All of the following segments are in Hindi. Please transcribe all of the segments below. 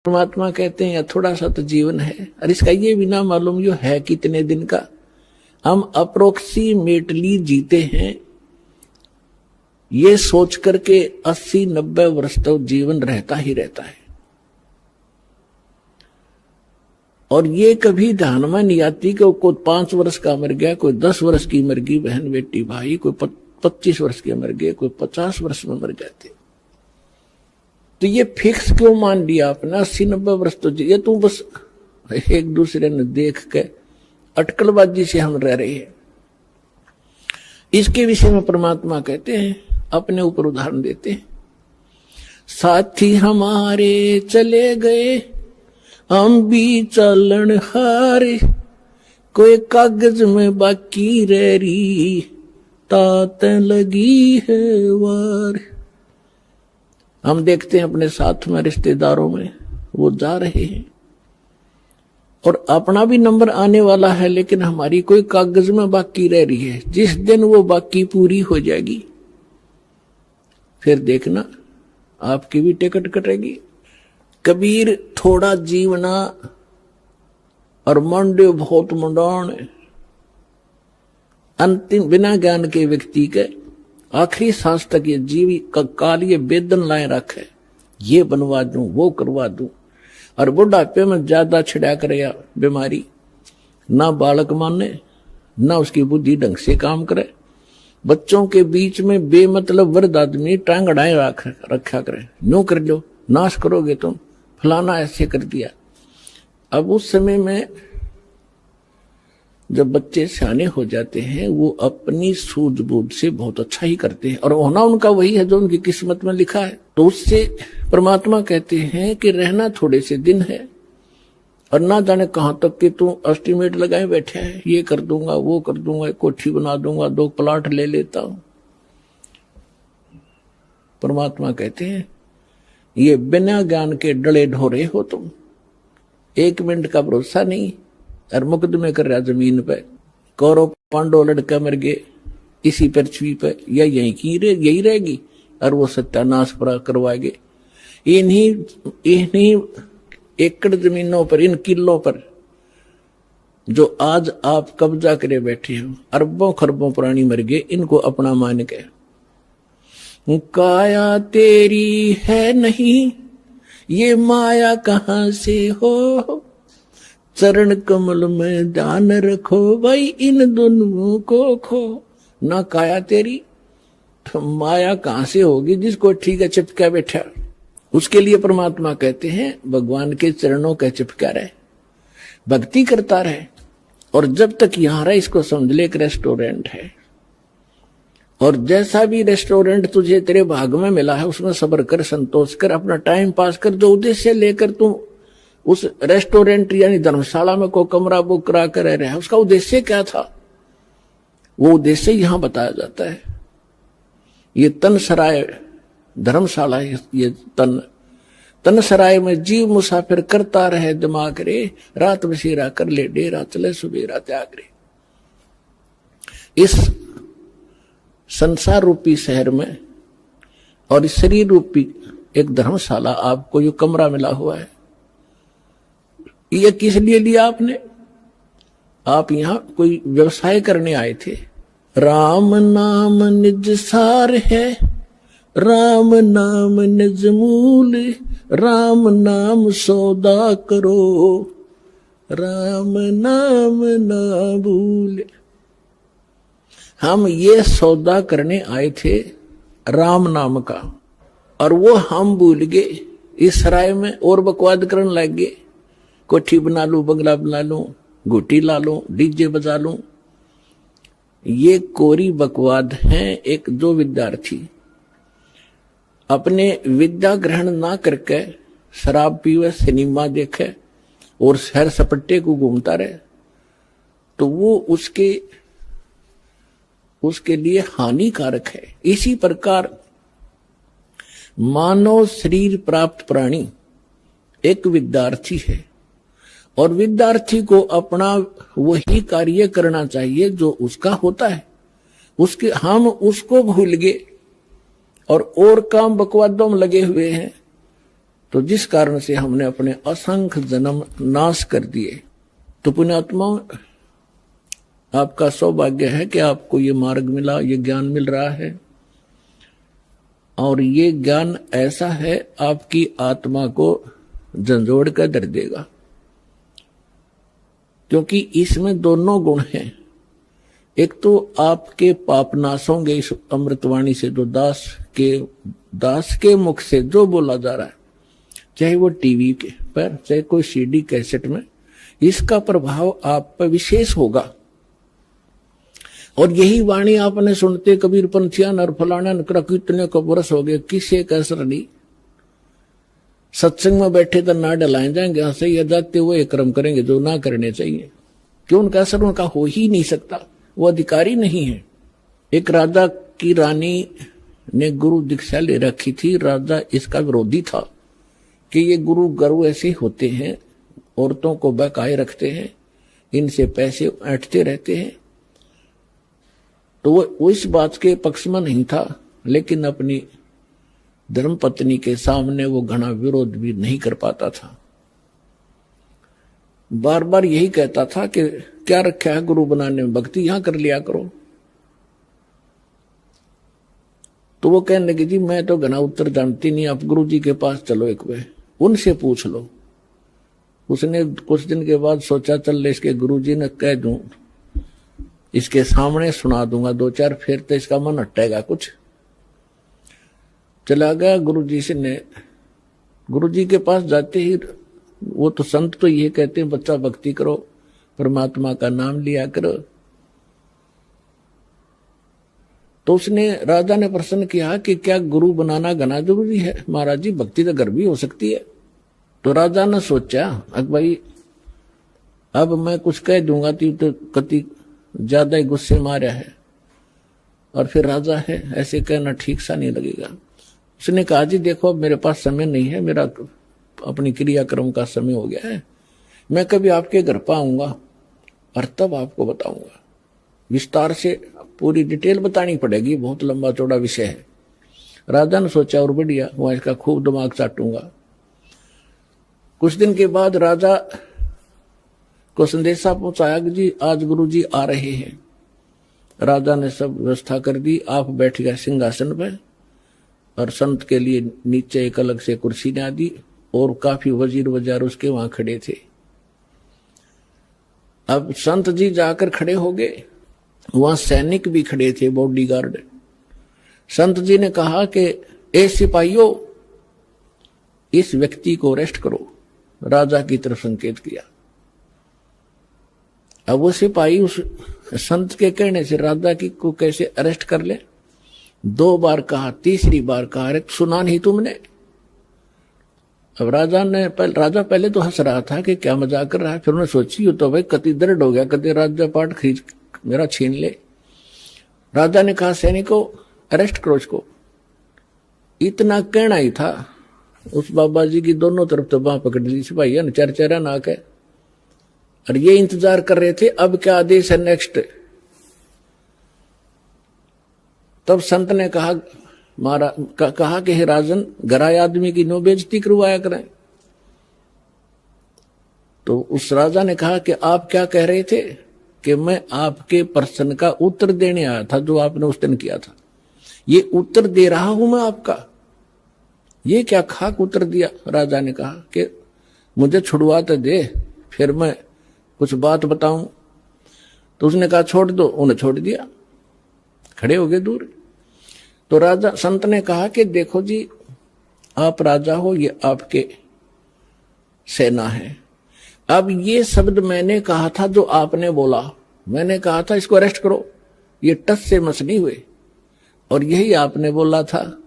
परमात्मा कहते हैं या थोड़ा सा तो जीवन है, और इसका ये भी ना मालूम जो है कितने दिन का। हम अप्रोक्सीमेटली जीते हैं ये सोच करके 80-90 वर्ष तक जीवन रहता ही रहता है, और ये कभी ध्यान में नहीं आती कि कोई 5 वर्ष का मर गया, कोई 10 वर्ष की मर गई बहन बेटी भाई, कोई 25 वर्ष के मर गए, कोई 50 वर्ष में मर जाते। तो ये फिक्स क्यों मान लिया आपने 80-90 वर्ष तो ये तू बस एक दूसरे ने देख के अटकलबाजी से हम रह रहे हैं। इसके विषय में परमात्मा कहते हैं, अपने ऊपर उदाहरण देते हैं, साथी हमारे चले गए हम भी चलन हारे, कोई कागज में बाकी रह रही तात लगी है वार। हम देखते हैं अपने साथ में रिश्तेदारों में वो जा रहे हैं और अपना भी नंबर आने वाला है, लेकिन हमारी कोई कागज में बाकी रह रही है। जिस दिन वो बाकी पूरी हो जाएगी फिर देखना आपकी भी टिकट कटेगी। कबीर थोड़ा जीवना और मंडे बहुत मुंडान, अंतिम बिना ज्ञान के व्यक्ति के आखिरी सांस तक ये जीवी काल ये वेदन लाए रखे, ये बनवा दूं वो करवा दूं, और बुढ़ापे में ज्यादा छिड़ा करे बीमारी, ना बालक माने ना उसकी बुद्धि ढंग से काम करे। बच्चों के बीच में बेमतलब वृद्ध आदमी टांग अड़ाए रखा करे, नो कर लो नाश करोगे तुम, फलाना ऐसे कर दिया। अब उस समय में जब बच्चे सियाने हो जाते हैं वो अपनी सूझबूझ से बहुत अच्छा ही करते हैं, और होना उनका वही है जो उनकी किस्मत में लिखा है। तो उससे परमात्मा कहते हैं कि रहना थोड़े से दिन है, और ना जाने कहां तक कि तू एस्टिमेट लगाए बैठे है, ये कर दूंगा वो कर दूंगा, कोठी बना दूंगा, 2 प्लाट ले लेता हूं। परमात्मा कहते हैं ये बिना ज्ञान के डले ढोरे हो तुम, 1 मिनट का भरोसा नहीं, और मुकदमे कर रहा जमीन पे। कौरव पांडव लड़का मर गए इसी पृथ्वी पे, या यही रहेगी, और वो सत्यानाश करवाएंगे। इन्हीं एकड़ जमीनों पर, इन किलों पर जो आज आप कब्जा करे बैठे हो, अरबों खरबों प्राणी मर गए, इनको अपना मान के काया तेरी है नहीं ये माया कहां से हो, चरण कमल में ध्यान रखो भाई इन दोनों को खो। ना काया तेरी तो माया कहां से होगी जिसको ठीक है चिपका बैठा। उसके लिए परमात्मा कहते हैं भगवान के चरणों का चिपका रहे, भक्ति करता रहे, और जब तक यहां रहे इसको समझ ले एक रेस्टोरेंट है, और जैसा भी रेस्टोरेंट तुझे तेरे भाग में मिला है उसमें सब्र कर, संतोष कर, अपना टाइम पास कर। जो उद्देश्य लेकर तू उस रेस्टोरेंट यानी धर्मशाला में कोई कमरा बुक करा कर रह रहा है, उसका उद्देश्य क्या था, वो उद्देश्य यहां बताया जाता है। ये तन सराय धर्मशाला, ये तन सराय में जीव मुसाफिर करता रहे दिमाग रे, रात बसेरा कर ले डेरा चले सुबेरा त्याग रे। इस संसार रूपी शहर में और इस शरीर रूपी एक धर्मशाला आपको जो कमरा मिला हुआ है, ये किस लिए लिया आपने? आप यहां कोई व्यवसाय करने आए थे। राम नाम निज सार है, राम नाम निज मूल, राम नाम सौदा करो, राम नाम ना भूल। हम ये सौदा करने आए थे राम नाम का, और वो हम भूल गए इस सराय में और बकवाद करने लग गए। कोठी बना लूं, बंगला बना लूं, घुटी ला लूं, डीजे बजा लूं। ये कोरी बकवाद है। एक जो विद्यार्थी अपने विद्या ग्रहण ना करके शराब पीवे, सिनेमा देखे और सैर सपट्टे को घूमता रहे, तो वो उसके लिए हानिकारक है। इसी प्रकार मानव शरीर प्राप्त प्राणी एक विद्यार्थी है, और विद्यार्थी को अपना वही कार्य करना चाहिए जो उसका होता है। हम उसको भूल गए और काम बकवादों में लगे हुए हैं। तो जिस कारण से हमने अपने असंख्य जन्म नाश कर दिए। तो पुण्यात्मा, आपका सौभाग्य है कि आपको ये मार्ग मिला, ये ज्ञान मिल रहा है, और ये ज्ञान ऐसा है आपकी आत्मा को झंझोड़ कर धर देगा, क्योंकि इसमें दोनों गुण हैं। एक तो आपके पाप नाश होंगे इस अमृतवाणी से, जो दास के मुख से जो बोला जा रहा है, चाहे वो टीवी के पर, चाहे कोई सीडी कैसेट में, इसका प्रभाव आप पर विशेष होगा। और यही वाणी आपने सुनते कबीर पंथिया नर फलाना नकरा कितने को बरस हो गए, किसे का असर नहीं। सत्संग में बैठे तो ना डलाए जाएंगे, हंसे या जाते हुए क्रम करेंगे जो ना करने चाहिए, क्यों उनका असर उनका हो ही नहीं सकता, वो अधिकारी नहीं है। एक राजा की रानी ने गुरु दीक्षा ले रखी थी। राजा इसका विरोधी था कि ये गुरु ऐसे होते हैं, औरतों को बहकाए रखते हैं, इनसे पैसे ऐंठते रहते हैं। तो वो इस बात के पक्ष में नहीं था, लेकिन अपनी धर्मपत्नी के सामने वो घना विरोध भी नहीं कर पाता था। बार बार यही कहता था कि क्या रखा है गुरु बनाने में, भक्ति यहां कर लिया करो। तो वो कहने लगी, जी मैं तो घना उत्तर जानती नहीं, आप गुरु जी के पास चलो, एक बार उनसे पूछ लो। उसने कुछ दिन के बाद सोचा, चल इसके गुरु जी ने कह दूं, इसके सामने सुना दूंगा दो चार, फिर तो इसका मन हटेगा कुछ। चला गया गुरुजी से ने। गुरुजी के पास जाते ही, वो तो संत तो ये कहते हैं बच्चा भक्ति करो, परमात्मा का नाम लिया करो। तो उसने, राजा ने प्रश्न किया कि क्या गुरु बनाना घना जरूरी है? महाराज जी भक्ति तो घर भी हो सकती है। तो राजा ने सोचा, अब भाई अब मैं कुछ कह दूंगा तो कति ज्यादा ही गुस्से मारा है, और फिर राजा है, ऐसे कहना ठीक सा नहीं लगेगा। उसने कहा, जी देखो अब मेरे पास समय नहीं है, मेरा अपनी क्रियाक्रम का समय हो गया है, मैं कभी आपके घर पर आऊंगा और तब आपको बताऊंगा। विस्तार से पूरी डिटेल बतानी पड़ेगी, बहुत लंबा चौड़ा विषय है। राजा ने सोचा, और बढ़िया, वहां इसका खूब दिमाग चाटूंगा। कुछ दिन के बाद राजा को संदेशा पहुंचाया कि जी आज गुरु जी आ रहे हैं। राजा ने सब व्यवस्था कर दी, आप बैठ गए सिंहासन पर, और संत के लिए नीचे एक अलग से कुर्सी ने दी, और काफी वजीर वजार उसके वहां खड़े थे। अब संत जी जाकर खड़े हो गए, वहां सैनिक भी खड़े थे, बॉडीगार्ड। संत जी ने कहा कि ए सिपाहियों, इस व्यक्ति को अरेस्ट करो। राजा की तरफ संकेत किया। अब वो सिपाही उस संत के कहने से राजा की को कैसे अरेस्ट कर ले? 2 बार कहा, तीसरी बार कहा, अरे सुना नहीं तुमने? अब राजा पहले तो हंस रहा था कि क्या मजाक कर रहा है, फिर उन्होंने सोची तो भाई कति दर्द हो गया, कति राज्य पाठ खींच मेरा छीन ले। राजा ने कहा, सैनिकों अरेस्ट करो इसको। इतना कहना ही था, उस बाबा जी की दोनों तरफ तो बांह पकड़ दी सिपाही ने, चरचरा नाक है, और ये इंतजार कर रहे थे अब क्या आदेश है नेक्स्ट। तब संत ने कहा, कहा कि हे राजन, गराय आदमी की नो बेइज्जती करवाया करें। तो उस राजा ने कहा कि आप क्या कह रहे थे? कि मैं आपके प्रश्न का उत्तर देने आया था जो आपने उस दिन किया था, ये उत्तर दे रहा हूं मैं आपका। ये क्या खाक उत्तर दिया? राजा ने कहा कि मुझे छुड़वा तो दे, फिर मैं कुछ बात बताऊं। तो उसने कहा छोड़ दो, उन्हें छोड़ दिया, खड़े हो गए दूर। तो राजा संत ने कहा कि देखो जी, आप राजा हो, ये आपके सेना है। अब ये शब्द मैंने कहा था जो आपने बोला, मैंने कहा था इसको अरेस्ट करो, ये टस से मस नहीं हुए, और यही आपने बोला था,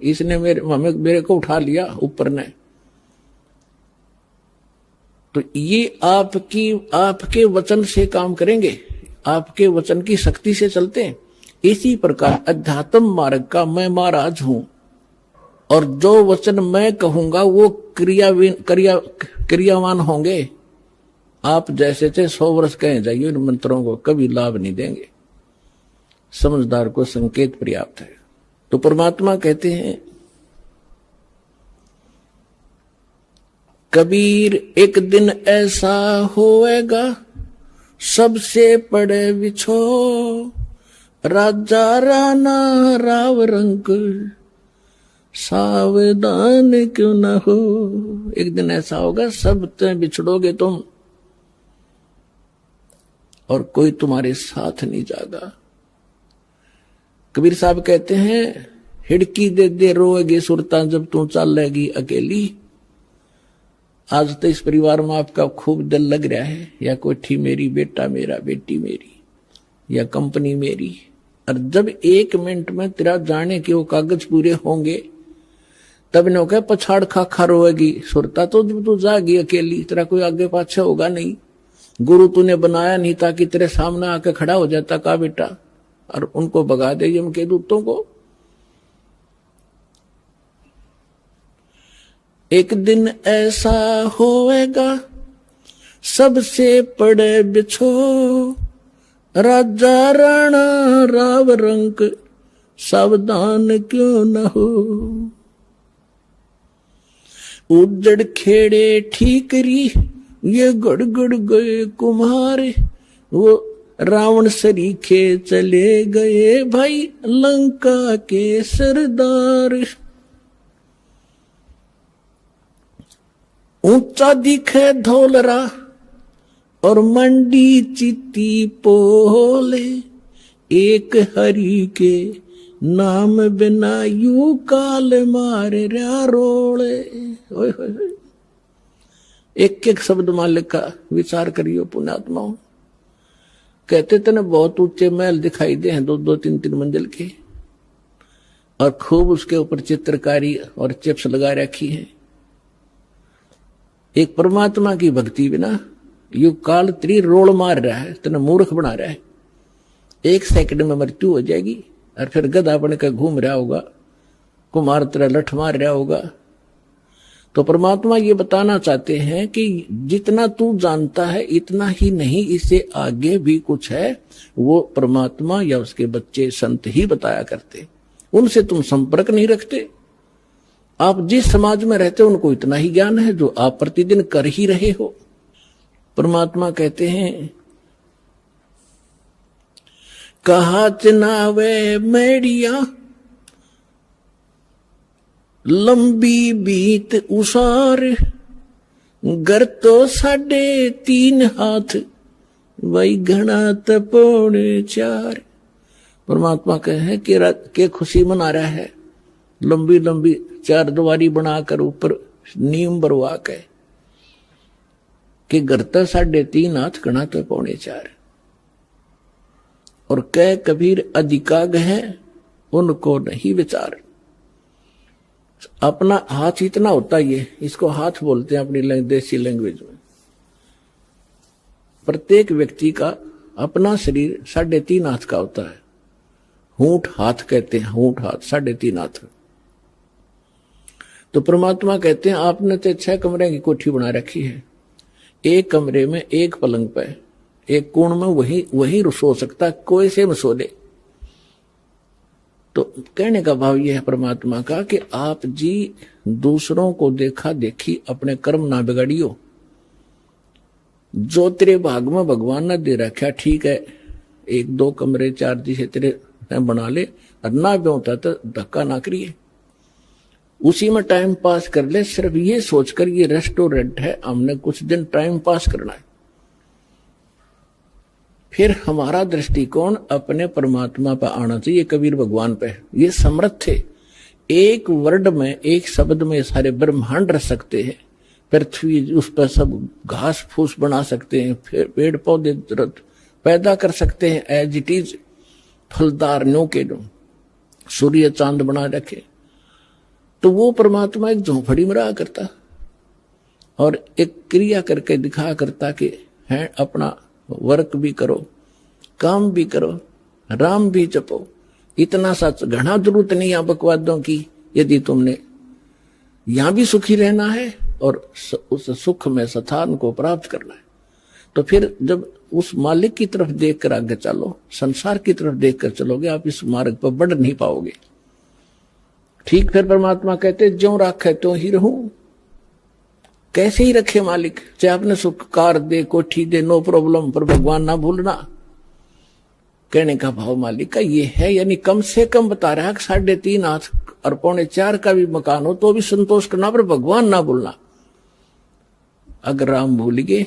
इसने मेरे को उठा लिया ऊपर ने। तो ये आपके वचन से काम करेंगे, आपके वचन की शक्ति से चलते हैं। इसी प्रकार अध्यात्म मार्ग का मैं महाराज हूं, और जो वचन मैं कहूंगा वो क्रियावान होंगे। आप जैसे थे 100 वर्ष कहे जाइए, इन मंत्रों को कभी लाभ नहीं देंगे। समझदार को संकेत पर्याप्त है। तो परमात्मा कहते हैं कबीर एक दिन ऐसा होएगा सबसे पड़े बिछो, राजा राणा राव रंक सावधान क्यों न हो। एक दिन ऐसा होगा सब बिछड़ोगे तुम और कोई तुम्हारे साथ नहीं जागा। कबीर साहब कहते हैं हिड़की दे दे रोएगी सुरता जब तू चलेगी अकेली। आज तो इस परिवार में आपका खूब दिल लग रहा है, या कोठी मेरी, बेटा मेरा, बेटी मेरी, या कंपनी मेरी, और जब 1 मिनट में तेरा जाने के वो कागज पूरे होंगे तब नो कह पछाड़ खा खा रोएगी सुरता। तो जब तू जागी अकेली, तेरा कोई आगे पाछे होगा नहीं, गुरु तूने बनाया नहीं ताकि तेरे सामने आके खड़ा हो जाता का बेटा और उनको भगा दे यम के दूतों को। एक दिन ऐसा होएगा सबसे पड़े बिछो, राजा राणा राव रंक सावधान क्यों न हो। उजड़ खेड़े ठीकरी ये गड़गड़ गए कुम्हारे, वो रावण सरीखे चले गए भाई लंका के सरदार। ऊंचा दिखे धौलरा और मंडी चित्ती पोले, एक हरि के नाम बिना यू काल मारे रोले। एक एक शब्द मालिक का विचार करियो पुण्यात्माओं। कहते थे ना बहुत ऊंचे महल दिखाई दे हैं 2-2, 3-3 मंजिल के, और खूब उसके ऊपर चित्रकारी और चिप्स लगा रखी है। एक परमात्मा की भक्ति बिना यू काल त्री रोल मार रहा है, तेना मूर्ख बना रहा है। 1 सेकंड में मृत्यु हो जाएगी और फिर गधा बनकर घूम रहा होगा, कुमार तेरा लठ मार रहा होगा। तो परमात्मा ये बताना चाहते हैं कि जितना तू जानता है इतना ही नहीं, इससे आगे भी कुछ है, वो परमात्मा या उसके बच्चे संत ही बताया करते। उनसे तुम संपर्क नहीं रखते। आप जिस समाज में रहते हो उनको इतना ही ज्ञान है जो आप प्रतिदिन कर ही रहे हो। परमात्मा कहते हैं कहा चनावे मेड़िया लंबी बीत उसार, घर तो 3.5 हाथ वही घना तपोने 4। परमात्मा कहे कि खुशी मना रहा है, लंबी लंबी 4 दीवारी बनाकर ऊपर नीम बरवा के कि घर तो 3.5 हाथ घना तपोने 4। और कह कबीर अधिकाग है उनको नहीं विचार। अपना हाथ इतना होता ही है, इसको हाथ बोलते हैं अपनी देसी लैंग्वेज में। प्रत्येक व्यक्ति का अपना शरीर 3.5 हाथ का होता है। हूंठ हाथ कहते हैं, हूंठ हाथ 3.5 हाथ। तो परमात्मा कहते हैं आपने तो 6 कमरे की कोठी बना रखी है, एक कमरे में एक पलंग पे एक कोण में वही सो सकता, कोई से में सो ले। तो कहने का भाव यह है परमात्मा का कि आप जी दूसरों को देखा देखी अपने कर्म ना बिगाड़ियो। जो तेरे भाग में भगवान ने दे रखा ठीक है, 1-2 कमरे 4 दिशे तेरे बना ले, और ना भी होता तो धक्का ना करिए, उसी में टाइम पास कर ले। सिर्फ ये सोचकर ये रेस्टोरेंट है, हमने कुछ दिन टाइम पास करना है। फिर हमारा दृष्टिकोण अपने परमात्मा पर आना चाहिए, कबीर भगवान पे। ये समर्थ थे, एक वर्ड में, एक शब्द में सारे ब्रह्मांड रख सकते हैं। पृथ्वी उस पर सब घास फूस बना सकते हैं, फिर पेड़ पौधे पैदा कर सकते हैं एज इट इज, फलदार नो के दो, सूर्य चांद बना रखे। तो वो परमात्मा एक झोंपड़ी में रहा करता और एक क्रिया करके दिखा करता कि है अपना वर्क भी करो, काम भी करो, राम भी जपो। इतना सच घना जरूरत नहीं है बकवादों की। यदि तुमने यहां भी सुखी रहना है और उस सुख में स्थान को प्राप्त करना है, तो फिर जब उस मालिक की तरफ देखकर आगे चलो, संसार की तरफ देखकर चलोगे, आप इस मार्ग पर बढ़ नहीं पाओगे। ठीक फिर परमात्मा कहते ज्यों राखे त्यों ही रहूं। कैसे ही रखे मालिक, चाहे आपने सुख कार दे, कोठी दे, नो प्रॉब्लम, पर भगवान ना भूलना। कहने का भाव मालिक का ये है, यानी कम से कम बता रहा है कि 3.5 हाथ और 3.25 का भी मकान हो तो भी संतोष करना, पर भगवान ना भूलना। अगर राम भूल गए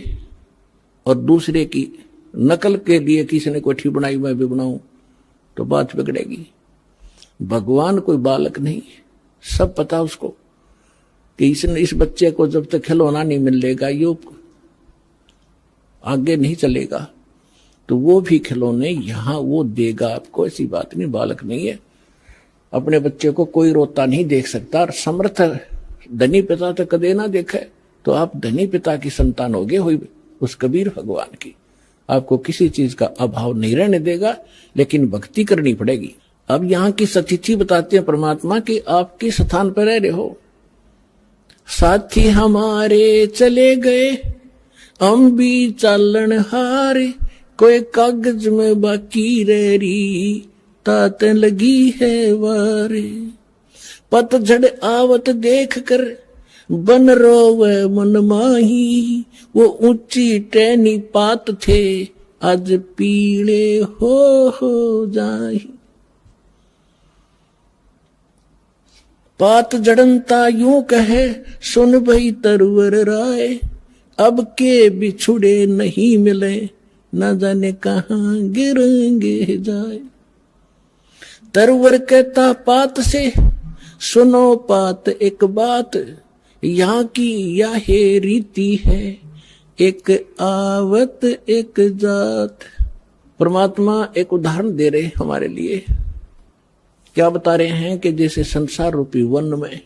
और दूसरे की नकल के लिए किसी ने कोठी बनाई मैं भी बनाऊं तो बात बिगड़ेगी। भगवान कोई बालक नहीं, सब पता उसको कि इस बच्चे को जब तक खिलौना नहीं मिलेगा ये आगे नहीं चलेगा, तो वो भी खिलौने यहां वो देगा आपको, ऐसी बात नहीं, बालक नहीं है। अपने बच्चे को कोई रोता नहीं देख सकता, और समर्थ धनी पिता तो कदे ना देखे, तो आप धनी पिता की संतान होगे हुई उस कबीर भगवान की। आपको किसी चीज का अभाव नहीं रहने देगा, लेकिन भक्ति करनी पड़ेगी। अब यहाँ की सतिथि बताते हैं परमात्मा की, आप किस स्थान पर रह रहे हो। साथी हमारे चले गए हम भी चालन हारे, कोई कागज में बाकी रह रही तात लगी है वारे। पतझड़ आवत देख कर बन रोवे मन माही, वो ऊंची टहनी पात थे आज पीले हो जाही। पात जड़नता यूं कहे सुन भई तरवर राय, अब के बिछुड़े नहीं मिले न जाने कहां गिरेंगे जाए। तरवर कहता पात से सुनो पात एक बात, यहाँ की यह रीति है एक आवत एक जात। परमात्मा एक उदाहरण दे रहे हमारे लिए, क्या बता रहे हैं कि जैसे संसार रूपी वन में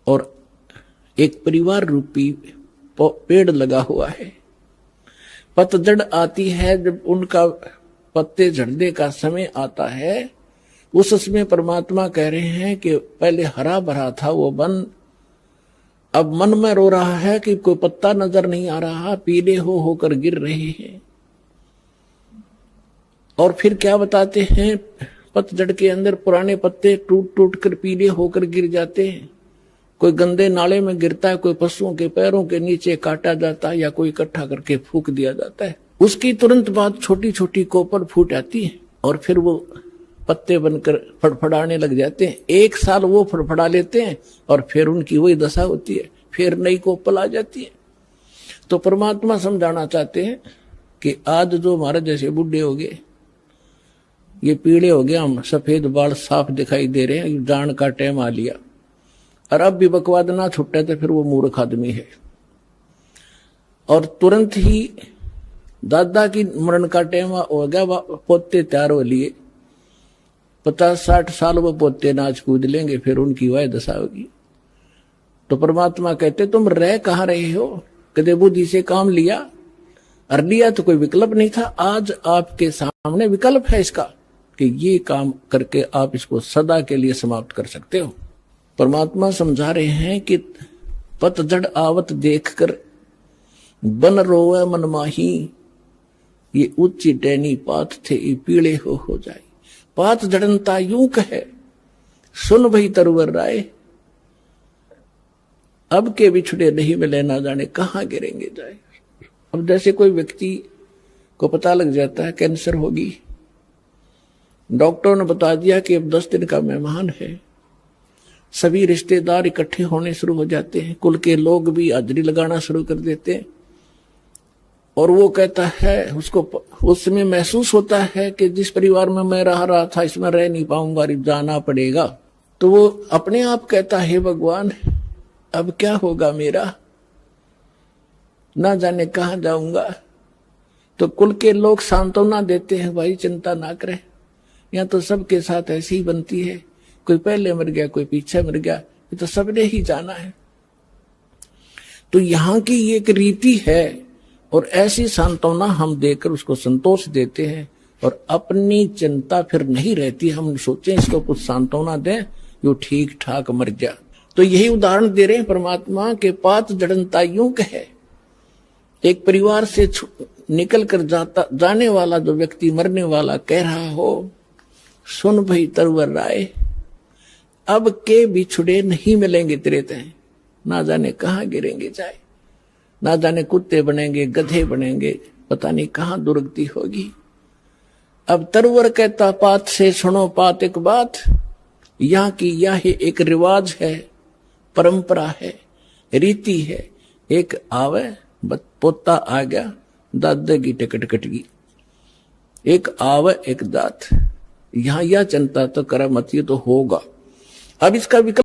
और एक परिवार रूपी पेड़ लगा हुआ है, पतझड़ आती है जब उनका पत्ते झड़ने का समय आता है, उस समय परमात्मा कह रहे हैं कि पहले हरा भरा था वो वन, अब मन में रो रहा है कि कोई पत्ता नजर नहीं आ रहा, पीले होकर गिर रहे हैं। और फिर क्या बताते हैं, पतझड़ के अंदर पुराने पत्ते टूट टूट कर पीले होकर गिर जाते हैं। कोई गंदे नाले में गिरता है, कोई पशुओं के पैरों के नीचे काटा जाता है, या कोई इकट्ठा करके फूंक दिया जाता है। उसकी तुरंत बाद छोटी छोटी कोपर फूट आती है और फिर वो पत्ते बनकर फड़फड़ाने लग जाते हैं। 1 साल वो फड़फड़ा लेते हैं और फिर उनकी वही दशा होती है, फिर नई कोपल आ जाती है। तो परमात्मा समझाना चाहते हैं कि आज जो हमारे जैसे बूढ़े हो गए, ये पीड़े हो गए, हम सफेद बाल साफ दिखाई दे रहे हैं, जान का टाइम आ लिया, और अब भी बकवाद ना छुट्टे तो फिर वो मूर्ख आदमी है। और तुरंत ही दादा की मरण का टाइम हो गया, पोते तैयार हो लिए, 50-60 साल वो पोते नाच कूद लेंगे, फिर उनकी वह दशा होगी। तो परमात्मा कहते तुम रह कहाँ रहे हो, कदे बुद्धि से काम लिया, और लिया तो कोई विकल्प नहीं था, आज आपके सामने विकल्प है इसका कि ये काम करके आप इसको सदा के लिए समाप्त कर सकते हो। परमात्मा समझा रहे हैं कि पतझड़ आवत देखकर बन रोवे मन माही, ये ऊंची टहनी पात थे ये पीले हो जाए। पात जड़नता यूं कहे सुन भई तरवर राय, अब के बिछुड़े नहीं मिले ना जाने कहां गिरेंगे जाए। अब जैसे कोई व्यक्ति को पता लग जाता है कैंसर होगी, डॉक्टरों ने बता दिया कि अब 10 दिन का मेहमान है, सभी रिश्तेदार इकट्ठे होने शुरू हो जाते हैं, कुल के लोग भी हाजिरी लगाना शुरू कर देते हैं। और वो कहता है, उसको उस समय महसूस होता है कि जिस परिवार में मैं रहा था इसमें रह नहीं पाऊंगा, जाना पड़ेगा। तो वो अपने आप कहता है भगवान अब क्या होगा मेरा, ना जाने कहां जाऊंगा। तो कुल के लोग सांत्वना देते हैं, भाई चिंता ना करें, यहाँ तो सबके साथ ऐसी ही बनती है, कोई पहले मर गया कोई पीछे मर गया, ये तो सबने ही जाना है। तो यहाँ की ये एक रीति है, और ऐसी सांत्वना हम देकर उसको संतोष देते हैं, और अपनी चिंता फिर नहीं रहती। हम सोचें इसको कुछ सांत्वना दें, यो ठीक ठाक मर गया। तो यही उदाहरण दे रहे हैं परमात्मा के पात जड़नता यूं कहे, एक परिवार से निकल कर जाने वाला जो व्यक्ति मरने वाला कह रहा हो, सुन भई तरवर राय, अब के बिछुड़े नहीं मिलेंगे तेरे तय। ना जाने कहां गिरेंगे जाए, ना जाने कुत्ते बनेंगे, गधे बनेंगे, पता नहीं कहां दुर्गति होगी। अब तरवर कहता पात से सुनो पात एक बात, यहाँ की यह एक रिवाज है, परंपरा है, रीति है। एक आवे पोता आ गया, दादे की टिकट कट गई। एक आवे एक दात, यहां यह जनता तो करामती तो होगा। अब इसका विकल्प